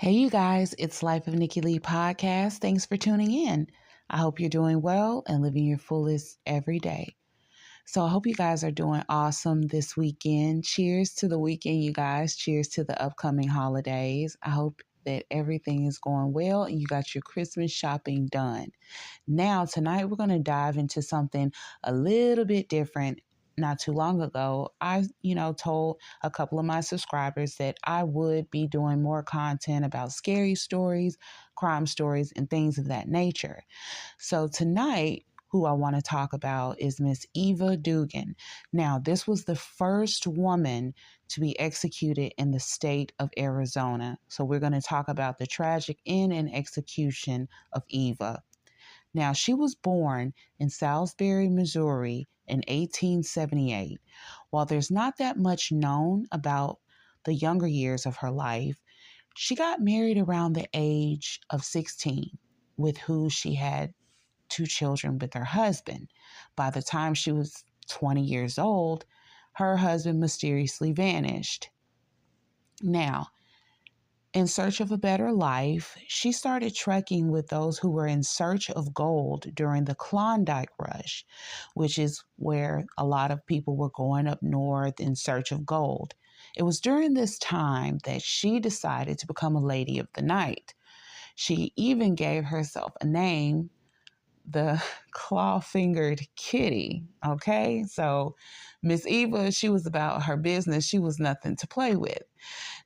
Hey, you guys, it's Life of Nikki Lee podcast. Thanks for tuning in. I hope you're doing well and living your fullest every day. So I hope you guys are doing awesome this weekend. Cheers to the weekend, you guys. Cheers to the upcoming holidays. I hope that everything is going well and you got your Christmas shopping done. Now, tonight we're going to dive into something a little bit different. Not too long ago, I, told a couple of my subscribers that I would be doing more content about scary stories, crime stories, and things of that nature. So tonight, who I want to talk about is Miss Eva Dugan. Now, this was the first woman to be executed in the state of Arizona. So we're going to talk about the tragic end and execution of Eva. Now, she was born in Salisbury, Missouri in 1878. While there's not that much known about the younger years of her life, she got married around the age of 16, with who she had two children with her husband. By the time she was 20 years old, her husband mysteriously vanished. Now, in search of a better life, she started trekking with those who were in search of gold during the Klondike Rush, which is where a lot of people were going up north in search of gold. It was during this time that she decided to become a lady of the night. She even gave herself a name, the Claw-Fingered Kitty. Okay, so Miss Eva, she was about her business. She was nothing to play with.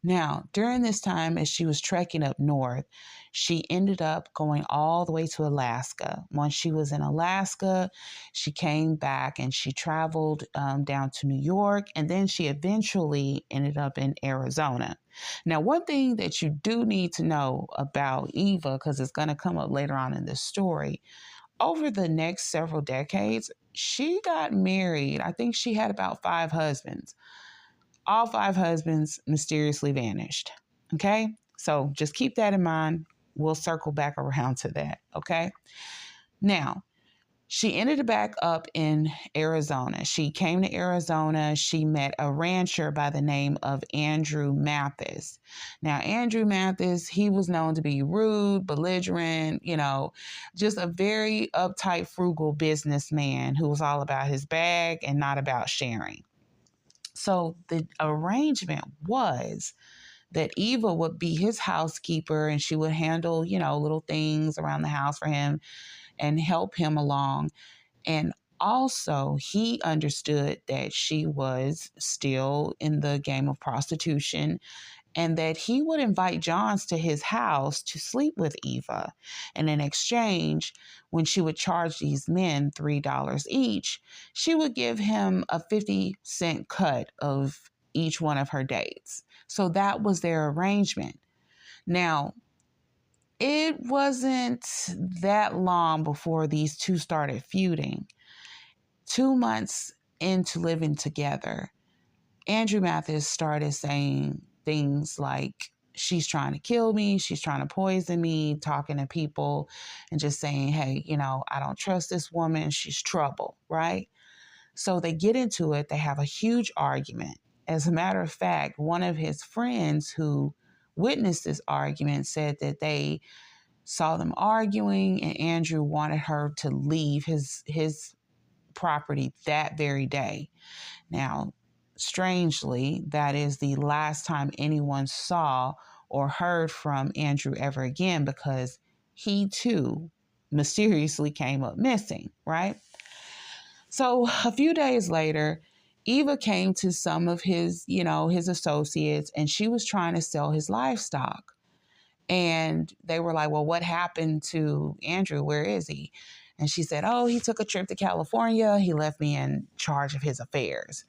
Now, during this time, as she was trekking up north, she ended up going all the way to Alaska. Once she was in Alaska, she came back and she traveled down to New York, and then she eventually ended up in Arizona. Now, one thing that you do need to know about Eva, because it's going to come up later on in this story, over the next several decades, she got married. I think she had about 5 husbands. All 5 husbands mysteriously vanished. Okay? So just keep that in mind. We'll circle back around to that. Okay? Now, she ended back up in Arizona. She came to Arizona. She met a rancher by the name of Andrew Mathis. Now, Andrew Mathis, he was known to be rude, belligerent, just a very uptight, frugal businessman who was all about his bag and not about sharing. So the arrangement was that Eva would be his housekeeper and she would handle, little things around the house for him and help him along. And also, he understood that she was still in the game of prostitution and that he would invite Johns to his house to sleep with Eva. And in exchange, when she would charge these men $3 each, she would give him a 50-cent cut of each one of her dates. So that was their arrangement. Now, it wasn't that long before these two started feuding. 2 months into living together, Andrew Mathis started saying things like, she's trying to kill me, she's trying to poison me, talking to people and just saying, hey, I don't trust this woman, she's trouble, right? So they get into it, they have a huge argument. As a matter of fact, one of his friends who witnessed this argument said that they saw them arguing and Andrew wanted her to leave his property that very day. Now, strangely, that is the last time anyone saw or heard from Andrew ever again, because he too mysteriously came up missing, right? So a few days later, Eva came to some of his associates, and she was trying to sell his livestock. And they were like, well, what happened to Andrew? Where is he? And she said, oh, he took a trip to California. He left me in charge of his affairs.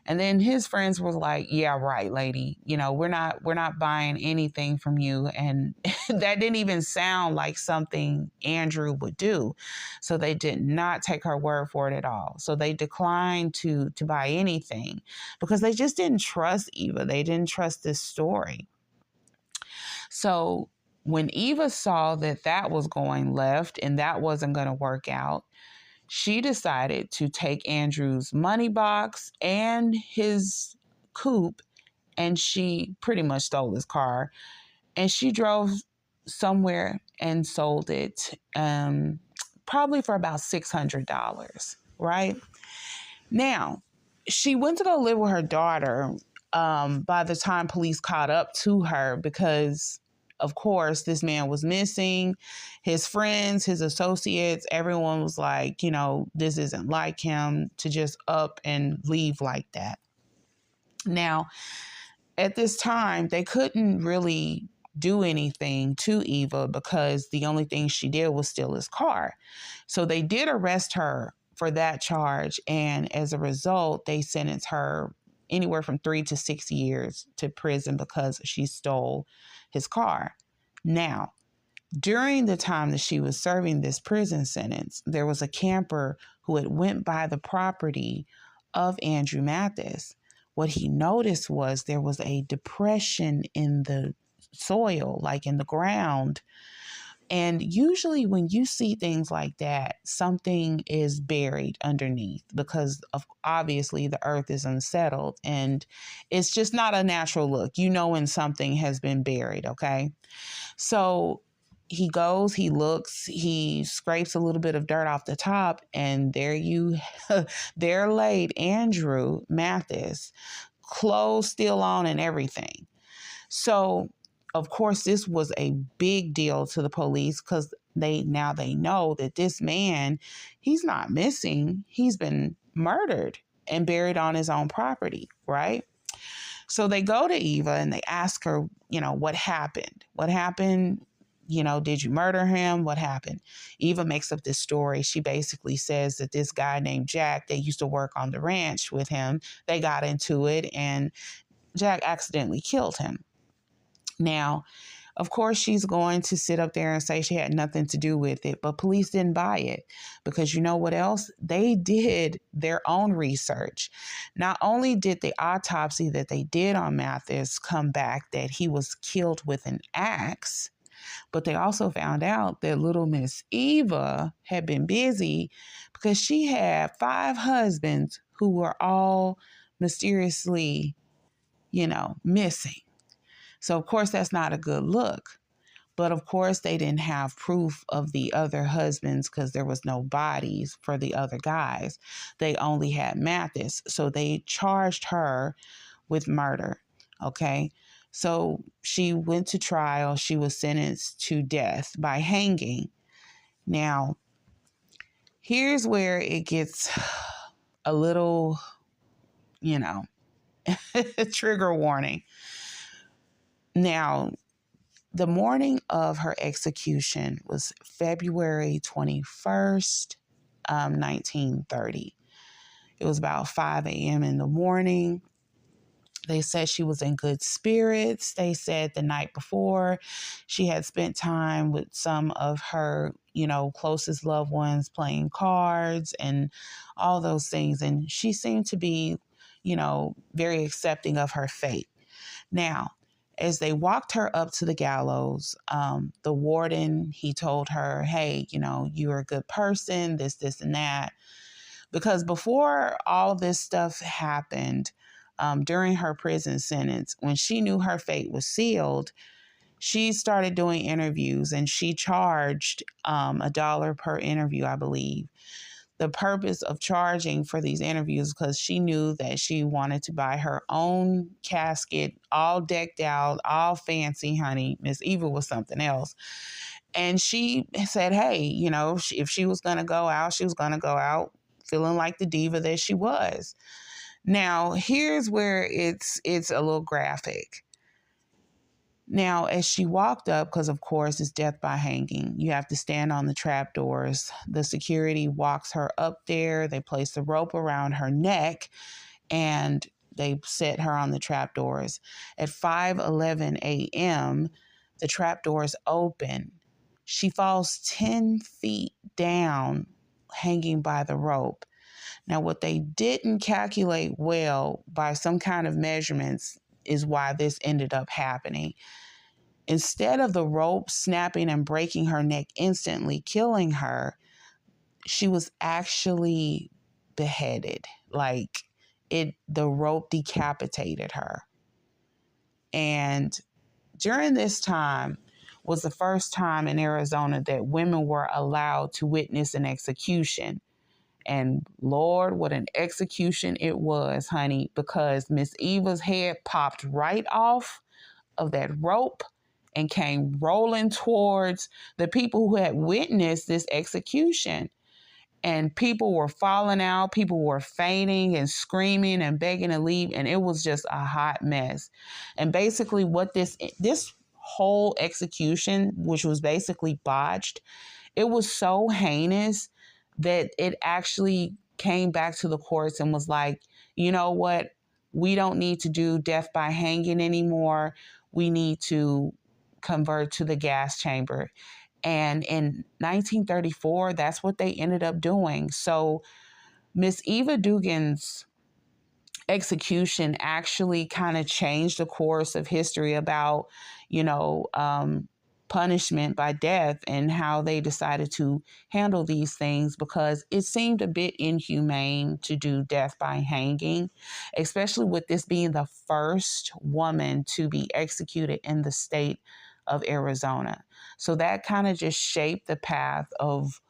And then his friends were like, yeah, right, lady. We're not buying anything from you. And that didn't even sound like something Andrew would do. So they did not take her word for it at all. So they declined to buy anything because they just didn't trust Eva. They didn't trust this story. So when Eva saw that was going left and that wasn't going to work out, she decided to take Andrew's money box and his coupe, and she pretty much stole his car. And she drove somewhere and sold it, probably for about $600, right? Now, she went to go live with her daughter by the time police caught up to her because, of course, this man was missing. His friends, his associates, everyone was like, this isn't like him to just up and leave like that. Now, at this time, they couldn't really do anything to Eva because the only thing she did was steal his car. So they did arrest her for that charge. And as a result, they sentenced her anywhere from 3 to 6 years to prison because she stole his car. Now, during the time that she was serving this prison sentence, there was a camper who had went by the property of Andrew Mathis. What he noticed was there was a depression in the soil, like in the ground. And usually when you see things like that, something is buried underneath because obviously the earth is unsettled and it's just not a natural look. When something has been buried, okay? So he goes, he looks, he scrapes a little bit of dirt off the top, and there laid Andrew Mathis, clothes still on and everything. So, of course, this was a big deal to the police because they know that this man, he's not missing. He's been murdered and buried on his own property, right? So they go to Eva and they ask her, what happened? What happened? Did you murder him? What happened? Eva makes up this story. She basically says that this guy named Jack, they used to work on the ranch with him. They got into it and Jack accidentally killed him. Now, of course, she's going to sit up there and say she had nothing to do with it, but police didn't buy it because you know what else? They did their own research. Not only did the autopsy that they did on Mathis come back that he was killed with an axe, but they also found out that little Miss Eva had been busy because she had 5 husbands who were all mysteriously, missing. So, of course, that's not a good look. But, of course, they didn't have proof of the other husbands because there was no bodies for the other guys. They only had Mathis. So they charged her with murder. Okay. So she went to trial. She was sentenced to death by hanging. Now, here's where it gets a little, trigger warning. Now, the morning of her execution was February 21st, 1930. It was about 5 a.m. in the morning. They said she was in good spirits. They said the night before she had spent time with some of her, closest loved ones playing cards and all those things. And she seemed to be, very accepting of her fate. Now, as they walked her up to the gallows, the warden, he told her, hey, you're a good person, this, and that. Because before all this stuff happened, during her prison sentence, when she knew her fate was sealed, she started doing interviews and she charged $1 per interview, I believe. The purpose of charging for these interviews because she knew that she wanted to buy her own casket, all decked out, all fancy, honey. Miss Eva was something else. And she said, hey, if she was going to go out, she was going to go out feeling like the diva that she was. Now, here's where it's a little graphic. Now, as she walked up, because of course it's death by hanging, you have to stand on the trapdoors. The security walks her up there. They place the rope around her neck and they set her on the trapdoors. At 5:11 a.m., the trapdoors open. She falls 10 feet down, hanging by the rope. Now, what they didn't calculate well by some kind of measurements is why this ended up happening. Instead of the rope snapping and breaking her neck instantly, killing her, she was actually beheaded. Like the rope decapitated her. And during this time was the first time in Arizona that women were allowed to witness an execution. And Lord, what an execution it was, honey, because Miss Eva's head popped right off of that rope and came rolling towards the people who had witnessed this execution. And people were falling out, people were fainting and screaming and begging to leave, and it was just a hot mess. And basically what this whole execution, which was basically botched, it was so heinous that it actually came back to the courts and was like, you know what? We don't need to do death by hanging anymore. We need to convert to the gas chamber. And in 1934, that's what they ended up doing. So Miss Eva Dugan's execution actually kind of changed the course of history about, you know, punishment by death and how they decided to handle these things, because it seemed a bit inhumane to do death by hanging, especially with this being the first woman to be executed in the state of Arizona. So that kind of just shaped the path of,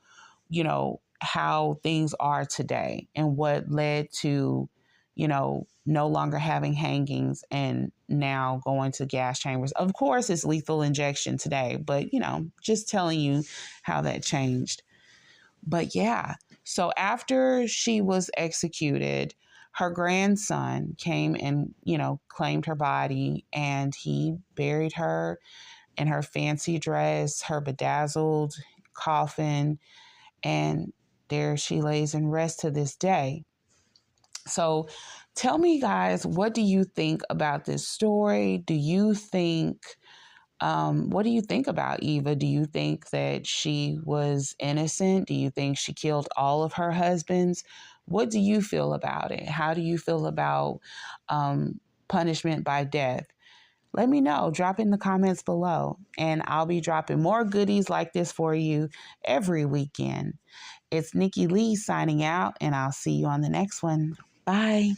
you know, how things are today and what led to, you know, no longer having hangings and now going to gas chambers. Of course, it's lethal injection today, but, you know, just telling you how that changed. But yeah, so after she was executed, her grandson came and, you know, claimed her body, and he buried her in her fancy dress, her bedazzled coffin, and there she lays in rest to this day. So tell me, guys, what do you think about this story? Do you think, what do you think about Eva? Do you think that she was innocent? Do you think she killed all of her husbands? What do you feel about it? How do you feel about punishment by death? Let me know. Drop in the comments below, and I'll be dropping more goodies like this for you every weekend. It's Nikki Lee signing out, and I'll see you on the next one. Bye.